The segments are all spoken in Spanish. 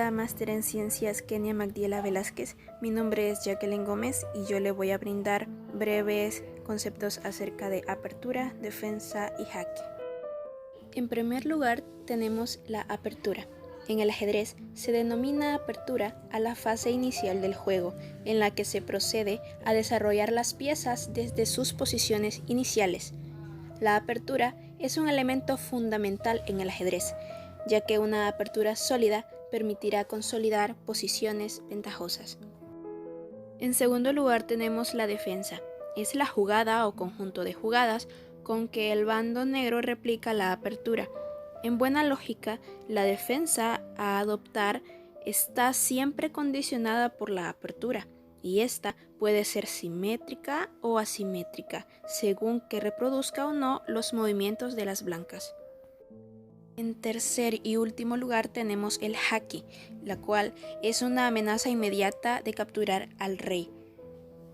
Bienvenida a Máster en Ciencias Kenia Magdiela Velázquez. Mi nombre es Jacqueline Gómez y yo le voy a brindar breves conceptos acerca de apertura, defensa y jaque. En primer lugar tenemos la apertura. En el ajedrez se denomina apertura a la fase inicial del juego, en la que se procede a desarrollar las piezas desde sus posiciones iniciales. La apertura es un elemento fundamental en el ajedrez, ya que una apertura sólida permitirá consolidar posiciones ventajosas. En segundo lugar tenemos la defensa. Es la jugada o conjunto de jugadas con que el bando negro replica la apertura. En buena lógica, la defensa a adoptar está siempre condicionada por la apertura, y esta puede ser simétrica o asimétrica, según que reproduzca o no los movimientos de las blancas. En tercer y último lugar tenemos el jaque, la cual es una amenaza inmediata de capturar al rey.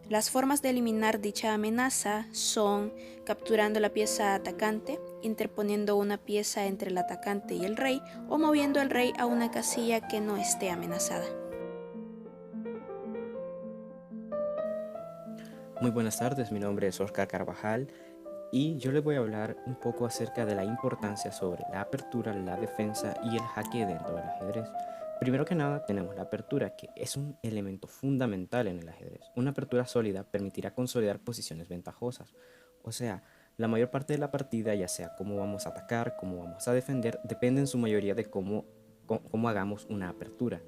Las formas de eliminar dicha amenaza son capturando la pieza atacante, interponiendo una pieza entre el atacante y el rey, o moviendo al rey a una casilla que no esté amenazada. Muy buenas tardes, mi nombre es Oscar Carvajal y yo les voy a hablar un poco acerca de la importancia sobre la apertura, la defensa y el jaque dentro del ajedrez. Primero que nada tenemos la apertura, que es un elemento fundamental en el ajedrez. Una apertura sólida permitirá consolidar posiciones ventajosas, o sea, la mayor parte de la partida, ya sea cómo vamos a atacar, cómo vamos a defender, depende en su mayoría de cómo hagamos una apertura.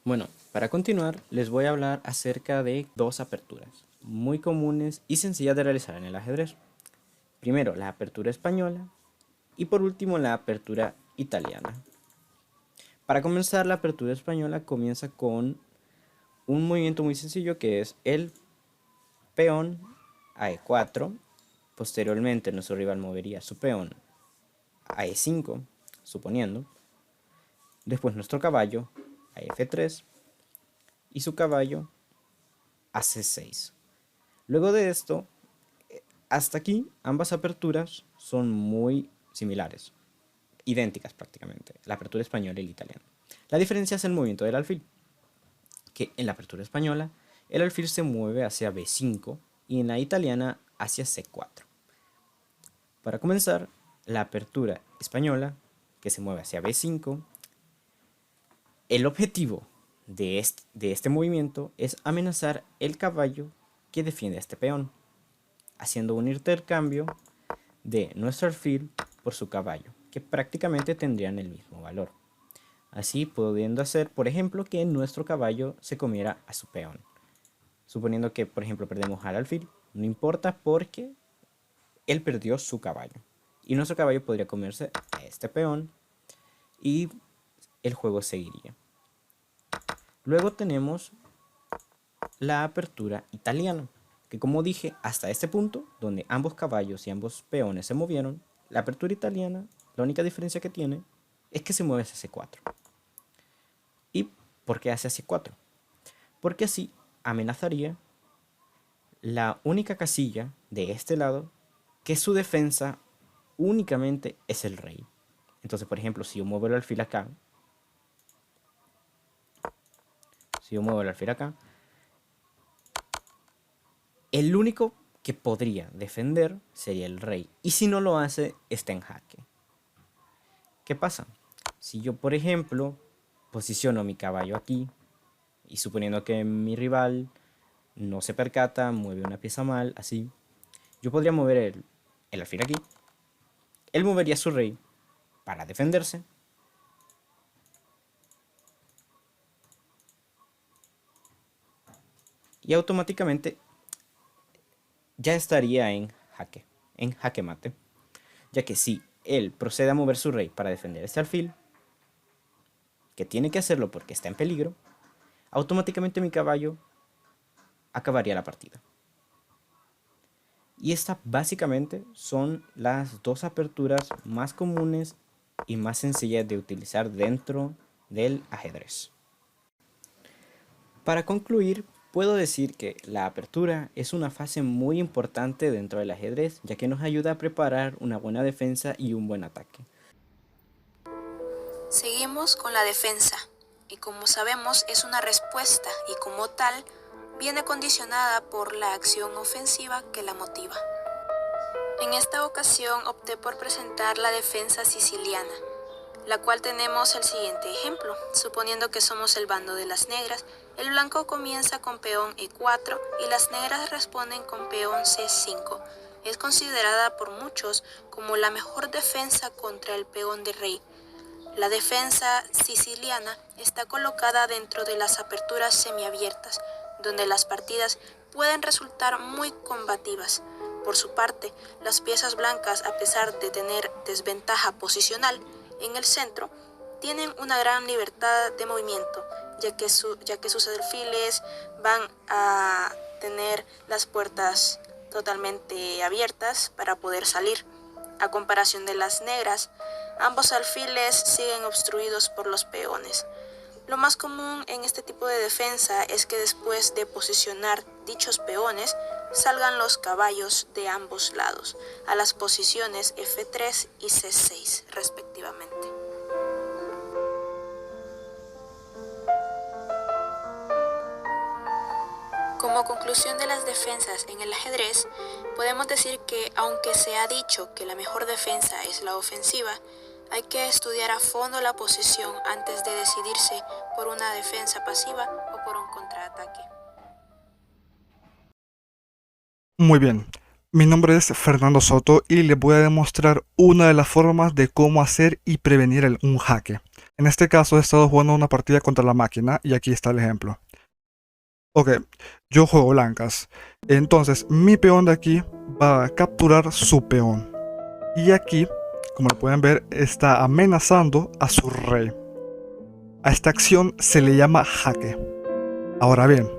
Bueno, para continuar, les voy a hablar acerca de dos aperturas muy comunes y sencillas de realizar en el ajedrez. Primero, la apertura española y por último, la apertura italiana. Para comenzar, la apertura española comienza con un movimiento muy sencillo que es el peón a E4. Posteriormente, nuestro rival movería su peón a E5, suponiendo. Después, nuestro caballo a F3 y su caballo a C6. Luego de esto, hasta aquí ambas aperturas son muy similares, idénticas prácticamente, la apertura española y la italiana. La diferencia es el movimiento del alfil, que en la apertura española el alfil se mueve hacia B5 y en la italiana hacia C4. Para comenzar, la apertura española, que se mueve hacia B5, el objetivo de este movimiento es amenazar el caballo que defiende a este peón, haciendo un intercambio de nuestro alfil por su caballo, que prácticamente tendrían el mismo valor. Así pudiendo hacer, por ejemplo, que nuestro caballo se comiera a su peón. Suponiendo que, por ejemplo, perdemos al alfil, no importa porque él perdió su caballo. Y nuestro caballo podría comerse a este peón y el juego seguiría. Luego tenemos la apertura italiana, que como dije, hasta este punto, donde ambos caballos y ambos peones se movieron, la apertura italiana, la única diferencia que tiene es que se mueve hacia C4. ¿Y por qué hace C4? Porque así amenazaría la única casilla de este lado que su defensa únicamente es el rey. Entonces, por ejemplo, si yo muevo el alfil acá, el único que podría defender sería el rey. Y si no lo hace, está en jaque. ¿Qué pasa? Si yo, por ejemplo, posiciono mi caballo aquí, y suponiendo que mi rival no se percata, mueve una pieza mal, así, yo podría mover el alfil aquí. Él movería su rey para defenderse. Y automáticamente ya estaría en jaque mate, ya que si él procede a mover su rey para defender este alfil, que tiene que hacerlo porque está en peligro, automáticamente mi caballo acabaría la partida. Y estas básicamente son las dos aperturas más comunes y más sencillas de utilizar dentro del ajedrez. Para concluir, puedo decir que la apertura es una fase muy importante dentro del ajedrez, ya que nos ayuda a preparar una buena defensa y un buen ataque. Comenzamos con la defensa, y como sabemos es una respuesta y como tal viene condicionada por la acción ofensiva que la motiva. En esta ocasión opté por presentar la defensa siciliana, la cual tenemos el siguiente ejemplo. Suponiendo que somos el bando de las negras, el blanco comienza con peón E4 y las negras responden con peón C5. Es considerada por muchos como la mejor defensa contra el peón de rey. La defensa siciliana está colocada dentro de las aperturas semiabiertas, donde las partidas pueden resultar muy combativas. Por su parte, las piezas blancas, a pesar de tener desventaja posicional en el centro, tienen una gran libertad de movimiento, ya que sus alfiles van a tener las puertas totalmente abiertas para poder salir. A comparación de las negras, ambos alfiles siguen obstruidos por los peones. Lo más común en este tipo de defensa es que después de posicionar dichos peones, salgan los caballos de ambos lados, a las posiciones F3 y C6 respectivamente. Como conclusión de las defensas en el ajedrez, podemos decir que aunque se ha dicho que la mejor defensa es la ofensiva, hay que estudiar a fondo la posición antes de decidirse por una defensa pasiva o por un contraataque. Muy bien, mi nombre es Fernando Soto y les voy a demostrar una de las formas de cómo hacer y prevenir un jaque. En este caso he estado jugando una partida contra la máquina y aquí está el ejemplo. Ok, yo juego blancas, entonces mi peón de aquí va a capturar su peón. Y aquí, como lo pueden ver, está amenazando a su rey. A esta acción se le llama jaque. Ahora bien,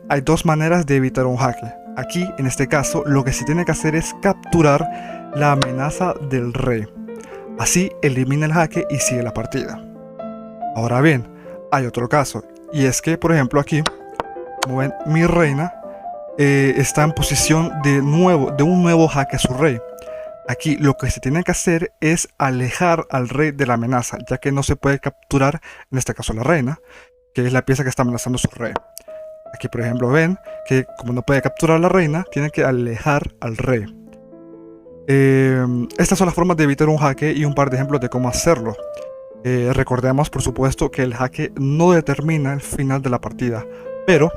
hay dos maneras de evitar un jaque. Aquí, en este caso, lo que se tiene que hacer es capturar la amenaza del rey. Así elimina el jaque y sigue la partida. Ahora bien, hay otro caso, y es que, por ejemplo, aquí, como ven, mi reina está en posición de un nuevo jaque a su rey. Aquí lo que se tiene que hacer es alejar al rey de la amenaza, ya que no se puede capturar, en este caso la reina, que es la pieza que está amenazando a su rey. Aquí, por ejemplo, ven que como no puede capturar a la reina, tiene que alejar al rey. Estas son las formas de evitar un jaque y un par de ejemplos de cómo hacerlo. Recordemos, por supuesto, que el jaque no determina el final de la partida, pero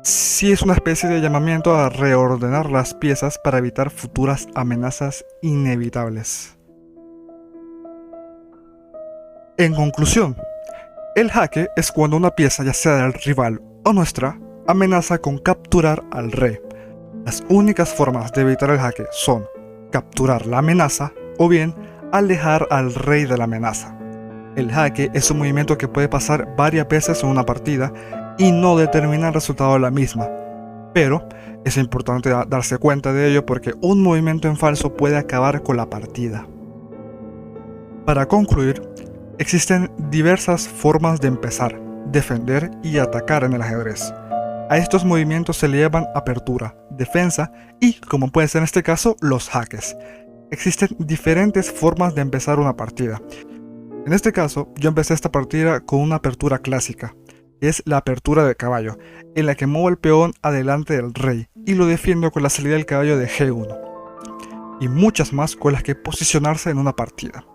sí es una especie de llamamiento a reordenar las piezas para evitar futuras amenazas inevitables. En conclusión, el jaque es cuando una pieza, ya sea del rival o nuestra, amenaza con capturar al rey. Las únicas formas de evitar el jaque son capturar la amenaza o bien alejar al rey de la amenaza. El jaque es un movimiento que puede pasar varias veces en una partida y no determina el resultado de la misma, pero es importante darse cuenta de ello porque un movimiento en falso puede acabar con la partida. Para concluir, existen diversas formas de empezar, defender y atacar en el ajedrez. A estos movimientos se le llaman apertura, defensa y, como puede ser en este caso, los jaques. Existen diferentes formas de empezar una partida. En este caso, yo empecé esta partida con una apertura clásica, que es la apertura de caballo, en la que muevo el peón adelante del rey y lo defiendo con la salida del caballo de G1, y muchas más con las que posicionarse en una partida.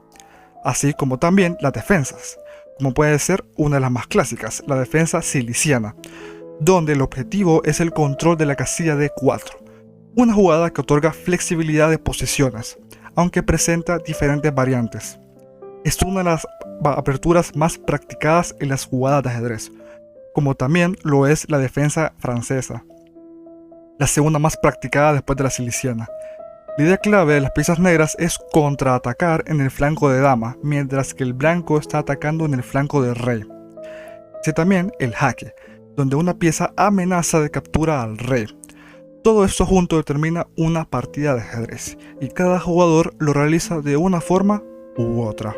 Así como también las defensas, como puede ser una de las más clásicas, la defensa siciliana, donde el objetivo es el control de la casilla D4, una jugada que otorga flexibilidad de posiciones, aunque presenta diferentes variantes. Es una de las aperturas más practicadas en las jugadas de ajedrez, como también lo es la defensa francesa, la segunda más practicada después de la siciliana. La idea clave de las piezas negras es contraatacar en el flanco de dama, mientras que el blanco está atacando en el flanco de rey. Sí, también el jaque, donde una pieza amenaza de captura al rey. Todo esto junto determina una partida de ajedrez, y cada jugador lo realiza de una forma u otra.